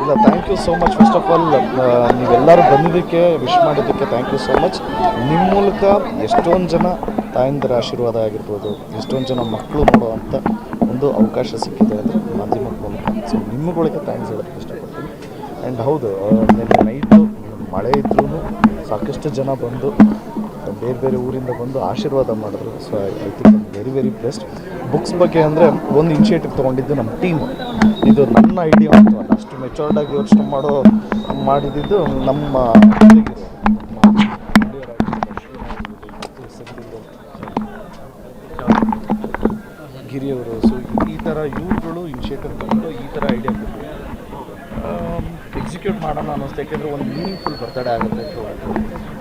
ಇಲ್ಲ, thank you so much. First of all ನೀವೆಲ್ಲರೂ ಬಂದಿದ್ದಕ್ಕೆ, ವಿಶ್ ಮಾಡಿದ್ದಕ್ಕೆ ಥ್ಯಾಂಕ್ ಯು ಸೋ ಮಚ್. ನಿಮ್ಮ ಮೂಲಕ ಎಷ್ಟೊಂದು ಜನ ತಾಯಂದಿರ ಆಶೀರ್ವಾದ ಆಗಿರ್ಬೋದು, ಎಷ್ಟೊಂದು ಜನ ಮಕ್ಕಳು ನೋಡುವಂಥ ಒಂದು ಅವಕಾಶ ಸಿಕ್ಕಿದೆ ಅಂದರೆ ಮಾಧ್ಯಮದ ಮೂಲಕ. ಸೊ ನಿಮ್ಮಗಳಿಗೆ ಥ್ಯಾಂಕ್ಸ್ ಹೇಳೋಕ್ಕೆ ಇಷ್ಟಪಡ್ತೀನಿ. ಆ್ಯಂಡ್ ಹೌದು, ನಿನ್ನೆ ನೈಟು ಮಳೆ ಇದ್ರೂ ಸಾಕಷ್ಟು ಜನ ಬಂದು ಬೇರೆ ಬೇರೆ ಊರಿಂದ ಬಂದು ಆಶೀರ್ವಾದ ಮಾಡಿದ್ರು. So I think very very best. Books ಬಗ್ಗೆ ಅಂದರೆ ಒಂದು ಇನಿಷಿಯೇಟಿವ್ ತೊಗೊಂಡಿದ್ದು ನಮ್ಮ ಟೀಮ್. ಇದು ನನ್ನ ಐಡಿಯಾ ಅಂತ ಅಲ್ಲ, ಅಷ್ಟು ಮೆಚೂರ್ಡಾಗಿ ಯೋಚನೆ ಮಾಡಿದ್ದು ನಮ್ಮ ಗಿರಿಯವರು. ಸೊ ಈ ಥರ ಇವ್ರುಗಳು ಇನಿಷಿಯೇಟಿವ್ ತಗೊಂಡು ಈ ಥರ ಐಡಿಯಾ ಕೊಟ್ಟು ಎಕ್ಸಿಕ್ಯೂಟ್ ಮಾಡೋಣ ಅನ್ನಿಸ್ತು. ಯಾಕೆಂದರೆ ಒಂದು ಮೀನಿಂಗ್ಫುಲ್ ಬರ್ತಡೇ ಆಗುತ್ತೆ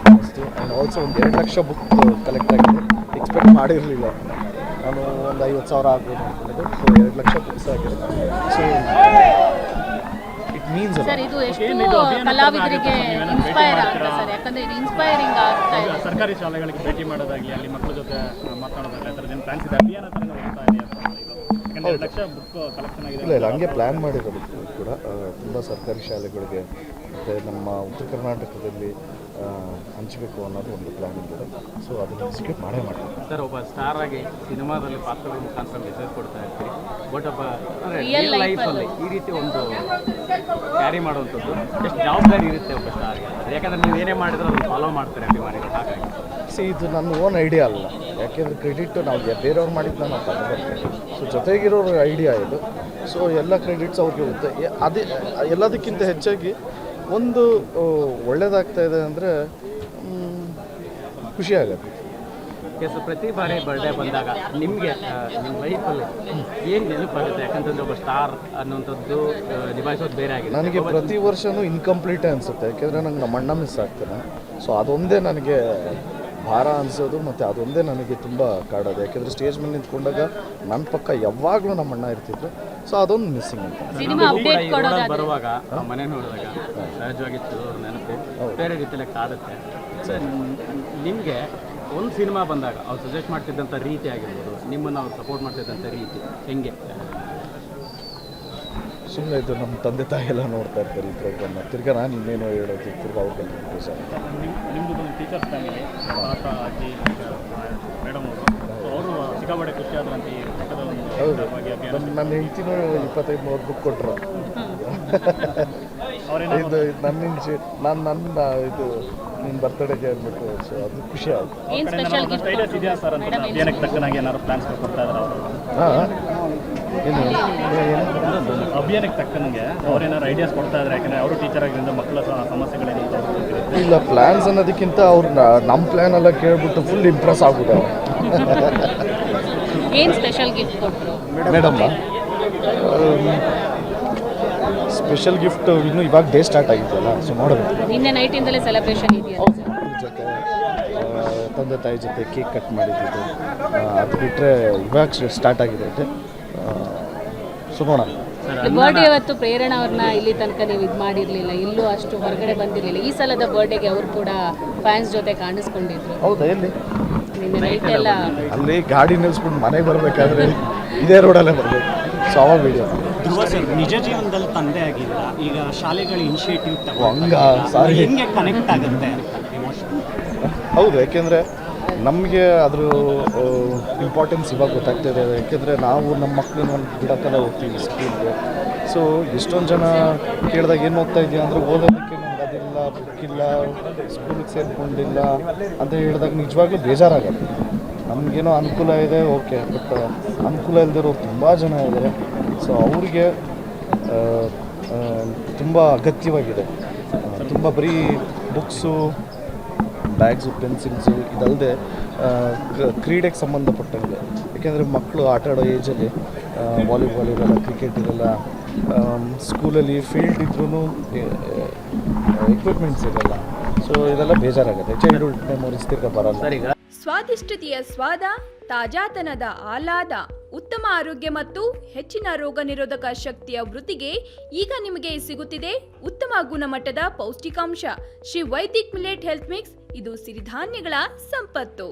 ಅನ್ನಿಸ್ತು. ಆ್ಯಂಡ್ ಆಲ್ಸೋ ಒಂದು 2 ಲಕ್ಷ ಬುಕ್ ಕಲೆಕ್ಟ್ ಆಗಿದೆ. ಎಕ್ಸ್ಪೆಕ್ಟ್ ಮಾಡಿರಲಿಲ್ಲ ನಾನು, ಒಂದು 50,000 ಆಗ್ಬೋದು ಅಂದ್ಕೊಂಡಿದ್ದು. ಸೊ 2 ಲಕ್ಷ ಬುಕ್ಸ್ ಆಗಿದೆ. ಸೊ ಇಟ್ ಮೀನ್ಸ್ ಸರ್, ಇದು ಎಷ್ಟು ಕಲಾವಿದರಿಗೆ ಇನ್ಸ್ಪೈರ್ ಆಗುತ್ತೆ ಸರ್, ಯಾಕಂದರೆ ಇದು ಇನ್ಸ್ಪೈರಿಂಗ್ ಆಗ್ತಾ ಇದೆ. ಸರ್ಕಾರಿ ಶಾಲೆಗಳಿಗೆ ಭೇಟಿ ಮಾಡೋದಾಗಲಿ, ಅಲ್ಲಿ ಮಕ್ಕಳ ಜೊತೆ ಮಾತಾಡೋದಾಗಲಿ, ಆ ಥರದ್ದೇನು ಪ್ಲಾನ್ಸ್ ಇದೆ? ಅಭಿಯಾನ ಥರನೇ ಹೋಗ್ತಾ ಇದೆ ಯಾಕಂದರೆ 2 ಲಕ್ಷ ಬುಕ್ ಕಲೆಕ್ಷನ್ ಆಗಿದೆ. ಇಲ್ಲ ಹಂಗೆ ಪ್ಲ್ಯಾನ್ ಮಾಡಿರೋದು ಕೂಡ ತುಂಬ ಸರ್ಕಾರಿ ಶಾಲೆಗಳಿಗೆ ಮತ್ತು ನಮ್ಮ ಉತ್ತರ ಕರ್ನಾಟಕದಲ್ಲಿ ಹಂಚಬೇಕು ಅನ್ನೋದು ಒಂದು ಪ್ಲ್ಯಾನ್ ಇದೆ. ಸೊ ಅದನ್ನು ಎಕ್ಸಿಕ್ಯೂಟ್ ಮಾಡೇ ಮಾಡ್ತೀವಿ ಸರ್. ಒಬ್ಬ ಸ್ಟಾರ್ ಆಗಿ ಸಿನಿಮಾದಲ್ಲಿ ಪಾತ್ರಗಳ ಮುಖಾಂತರ ಮೆಸೇಜ್ ಕೊಡ್ತಾ ಇರ್ತೀರಿ, ಬಟ್ ಒಬ್ಬ ರಿಯಲ್ ಲೈಫಲ್ಲಿ ಈ ರೀತಿ ಒಂದು ಕ್ಯಾರಿ ಮಾಡುವಂಥದ್ದು ಎಷ್ಟು ಜವಾಬ್ದಾರಿ ಇರುತ್ತೆ ಒಬ್ಬ ಸ್ಟಾರ್ಗೆ? ಯಾಕಂದರೆ ನೀವು ಏನೇ ಮಾಡಿದ್ರೆ ಅದನ್ನು ಫಾಲೋ ಮಾಡ್ತಾರೆ ಅಭಿಮಾನಿಗಳು. ಹಾಗಾಗಿ ಇದು ನನ್ನ ಓನ್ ಐಡಿಯಾ ಅಲ್ಲ, ಯಾಕೆಂದರೆ ಕ್ರೆಡಿಟ್ ನಾವು ಬೇರೆಯವ್ರು ಮಾಡಿದ್ದು ನಾವು ತಗೋಬರ್ತೇವೆ. ಸೊ ಜೊತೆಗಿರೋರ ಐಡಿಯಾ ಇದು. ಸೊ ಎಲ್ಲ ಕ್ರೆಡಿಟ್ಸ್ ಅವ್ರಿಗೆ ಹೋಗುತ್ತೆ. ಅದೇ ಎಲ್ಲದಕ್ಕಿಂತ ಹೆಚ್ಚಾಗಿ ಒಂದು ಒಳ್ಳೇದಾಗ್ತಾ ಇದೆ ಅಂದರೆ ಖುಷಿ ಆಗುತ್ತೆ. ಸೊ ಪ್ರತಿ ಬಾರಿ ಬರ್ಡೇ ಬಂದಾಗ ನಿಮಗೆ ನಿಮ್ಮ ಲೈಫಲ್ಲಿ ಏನು ನೆನಪಾಗುತ್ತೆ? ಯಾಕಂತಂದರೆ ಒಬ್ಬ ಸ್ಟಾರ್ ಅನ್ನೋಂಥದ್ದು ನಿಭಾಯಿಸೋದು ಬೇರೆ ಆಗಿದೆ. ನನಗೆ ಪ್ರತಿ ವರ್ಷವೂ ಇನ್ಕಂಪ್ಲೀಟೇ ಅನಿಸುತ್ತೆ, ಯಾಕೆಂದರೆ ನಂಗೆ ನಮ್ಮ ಅಣ್ಣ ಮಿಸ್ ಆಗ್ತಾನೆ. ಸೊ ಅದೊಂದೇ ನನಗೆ ಭಾರ ಅನಿಸೋದು, ಮತ್ತು ಅದೊಂದೇ ನನಗೆ ತುಂಬ ಕಾಡೋದು. ಯಾಕೆಂದರೆ ಸ್ಟೇಜ್ ಮೇಲೆ ನಿಂತ್ಕೊಂಡಾಗ ನನ್ನ ಪಕ್ಕ ಯಾವಾಗಲೂ ನಮ್ಮ ಅಣ್ಣ ಇರ್ತಿದ್ರು. ಸೊ ಅದೊಂದು ಮಿಸ್ಸಿಂಗ್ ಅಂತ. ಬರುವಾಗ ಮನೆ ನೋಡಿದಾಗ ಸಹಜವಾಗಿ ನೆನಪು ಬೇರೆ ರೀತಿಯಲ್ಲಿ ಕಾಡುತ್ತೆ. ನಿಮಗೆ ಒಂದು ಸಿನಿಮಾ ಬಂದಾಗ ಅವ್ರು ಸಜೆಸ್ಟ್ ಮಾಡ್ತಿದ್ದಂಥ ರೀತಿ ಆಗಿರ್ಬೋದು, ನಿಮ್ಮನ್ನು ಅವ್ರು ಸಪೋರ್ಟ್ ಮಾಡ್ತಿದ್ದಂಥ ರೀತಿ ಹೆಂಗೆ? ಸುಮ್ಮನೆ ಇದು ನಮ್ಮ ತಂದೆ ತಾಯಿ ಎಲ್ಲ ನೋಡ್ತಾ ಇರ್ತಾರೆ ಈ ಪ್ರೋಗ್ರಾಮ್ನ. ತಿರ್ಗಾ ನಾನು ಇನ್ನೇನೋ ಹೇಳೋದು, ತಿರ್ಗಾ ಅವ್ರಿಗೆ ನಿಮ್ಮದು ಒಂದು ಟೀಚರ್ಸ್ ಫ್ಯಾಮಿಲಿ, ತಾತ ಅಜ್ಜಿ ಮೇಡಮ್ ಅವರು ಸಿಕ್ಕಾಪಟ್ಟೆ ಖುಷಿ ಆದ್ರಂತ ಈ ಹೌದು. ನನ್ನ ಹೆಂಡ್ತಿನೂ 25-30 ಬುಕ್ ಕೊಟ್ಟರು. ಇದು ನನ್ನ ಇದು ನಿಮ್ಮ ಬರ್ತಡೇಗೆ ಅಂದ್ಬಿಟ್ಟು. ಸೊ ಅದು ಖುಷಿ ಆಯಿತು. ಸ್ಟೈಲಸ್ ಇದೆಯಾ ಸರ್ ಅಂತ ಅಭಿಯಾನಕ್ಕೆ ತಕ್ಕನಾಗಿ ಏನಾದ್ರು ಪ್ಲಾನ್ಸ್ ಕೊಡ್ತಾ ಇದ್ದಾರೆ ಅವರು? ಹಾಂ, ಏನು ಅಭಿಯಾನಕ್ಕೆ ತಕ್ಕನಂಗೆ ಅವ್ರೇನಾದ್ರು ಐಡಿಯಾಸ್ ಕೊಡ್ತಾ ಇದ್ದಾರೆ? ಯಾಕಂದರೆ ಅವರು ಟೀಚರ್ ಆಗಿದ್ದರಿಂದ ಮಕ್ಕಳ ಸಮಸ್ಯೆಗಳೇನು ಇಲ್ಲ. ಪ್ಲ್ಯಾನ್ಸ್ ಅನ್ನೋದಕ್ಕಿಂತ ಅವ್ರು ನಮ್ಮ ಪ್ಲ್ಯಾನ್ ಎಲ್ಲ ಕೇಳ್ಬಿಟ್ಟು ಫುಲ್ ಇಂಪ್ರೆಸ್ ಆಗ್ಬಿಟ್ಟಾರೆ. ಏನು ಸ್ಪೆಷಲ್ ಗಿಫ್ಟ್ ಕೊಟ್ಟರು ಮೇಡಮ್ಮ? ಸ್ಪೆಷಲ್ ಗಿಫ್ಟ್ ಇನ್ನೂ ಇವಾಗ ಡೇ ಸ್ಟಾರ್ಟ್ ಆಗಿದೆಯಲ್ಲ, ಸೊ ನೋಡಬೇಕು. ನಿನ್ನೆ ನೈಟಿಂದಲೇ ಸೆಲೆಬ್ರೇಷನ್ ಇದೆಯಾ? ಜೊತೆ ತಂದೆ ತಾಯಿ ಜೊತೆ ಕೇಕ್ ಕಟ್ ಮಾಡಿದ್ದು, ಅದು ಬಿಟ್ಟರೆ ಇವಾಗ ಸ್ಟಾರ್ಟ್ ಆಗಿದೆ. ಸೊ ನೋಡೋಣ. ಬರ್ಡೇ ಅವತ್ತು ಪ್ರೇರಣಾ ಅವ್ರನ್ನ ಇಲ್ಲಿ ತನಕ ನೀವು ಇದು ಮಾಡಿರಲಿಲ್ಲ, ಇಲ್ಲೂ ಅಷ್ಟು ಹೊರಗಡೆ ಬಂದಿರಲಿಲ್ಲ. ಈ ಸಲದ ಬರ್ಡೇಗೆ ಅವರು ಕೂಡ ಫ್ಯಾನ್ಸ್ ಜೊತೆ ಕಾಣಿಸ್ಕೊಂಡಿದ್ರು. ಹೌದಾ? ಎಲ್ಲಿ? ನಿನ್ನೆ ನೈಟ್ ಎಲ್ಲ ಅಲ್ಲಿ ಗಾಡಿ ನಿಲ್ಸ್ಕೊಂಡು ಮನೆಗೆ ಬರಬೇಕಾದ್ರೆ ಇದೇ ರೋಡಲ್ಲೇ ಬರಬೇಕು. ಸೊ ಅವಾಗ ವಿಡಿಯೋ. ಧ್ರುವ ಸರ್, ನಿಜ ಜೀವನದಲ್ಲಿ ತಂದೆ ಆಗಿಲ್ಲ, ಈಗ ಶಾಲೆಗಳ ಇನಿಷಿಯೇಟಿವ್ ಸಾರಿ ಹೆಂಗೆ ಕನೆಕ್ಟ್ ಆಗುತ್ತೆ ಎಮೋಷನ್? ಹೌದು, ಯಾಕೆಂದರೆ ನಮಗೆ ಅದ್ರ ಇಂಪಾರ್ಟೆನ್ಸ್ ಇವಾಗ ಗೊತ್ತಾಗ್ತಾಯಿದೆ. ಯಾಕೆಂದರೆ ನಾವು ನಮ್ಮ ಮಕ್ಕಳನ್ನ ಬಿಡೋಕ್ಕೆಲ್ಲ ಹೋಗ್ತೀವಿ ಸ್ಕೂಲ್ಗೆ. ಸೊ ಎಷ್ಟೊಂದು ಜನ ಕೇಳಿದಾಗ ಏನು ಓದ್ತಾ ಇದೆಯಾ ಅಂದರೆ ಓದೋದಕ್ಕೆ ನನಗೆ ಅದಿಲ್ಲ, ಬುಕ್ ಇಲ್ಲ, ಸ್ಕೂಲಿಗೆ ಸೇರಿಕೊಂಡಿಲ್ಲ ಅಂತ ಹೇಳಿದಾಗ ನಿಜವಾಗ್ಲೂ ಬೇಜಾರಾಗುತ್ತೆ. ನಮಗೇನೋ ಅನುಕೂಲ ಇದೆ, ಓಕೆ, ಬಟ್ ಅನುಕೂಲ ಇಲ್ಲದಿರೋ ತುಂಬ ಜನ ಇದ್ದಾರೆ. ಸೊ ಅವ್ರಿಗೆ ತುಂಬ ಅಗತ್ಯವಾಗಿದೆ. ತುಂಬ ಬರೀ ಬುಕ್ಸು, ಬ್ಯಾಗ್ಸು, ಪೆನ್ಸಿಲ್ಸು ಇದಲ್ಲದೆ ಕ್ರೀಡೆಗೆ ಸಂಬಂಧಪಟ್ಟಂಗೆ. ಯಾಕೆಂದರೆ ಮಕ್ಕಳು ಆಟ ಆಡೋ ಏಜಲ್ಲಿ ವಾಲಿಬಾಲ್ ಇರೋಲ್ಲ, ಕ್ರಿಕೆಟ್ ಇರೋಲ್ಲ, ಸ್ಕೂಲಲ್ಲಿ ಫೀಲ್ಡ್ ಇದ್ರೂ ಎಕ್ವಿಪ್ಮೆಂಟ್ಸ್ ಇರೋಲ್ಲ. ಸೊ ಇದೆಲ್ಲ ಬೇಜಾರಾಗುತ್ತೆ. ಚೈಲ್ಡ್ಹುಡ್ ಮೆಮೊರೀಸ್ ತಿರ್ಗಾ ಬರಲ್ಲ. ಸ್ವಾದಿಷ್ಟತೆಯ ಸ್ವಾದ, ತಾಜಾತನದ ಆಹ್ಲಾದ, ಉತ್ತಮ ಆರೋಗ್ಯ ಮತ್ತು ಹೆಚ್ಚಿನ ರೋಗ ನಿರೋಧಕ ಶಕ್ತಿಯ ವೃದ್ಧಿಗೆ ಈಗ ನಿಮಗೆ ಸಿಗುತ್ತಿದೆ ಉತ್ತಮ ಗುಣಮಟ್ಟದ ಪೌಷ್ಟಿಕಾಂಶ. Shri Vaidik millet health mix. ಇದು ಸಿರಿಧಾನ್ಯಗಳ ಸಂಪತ್ತು.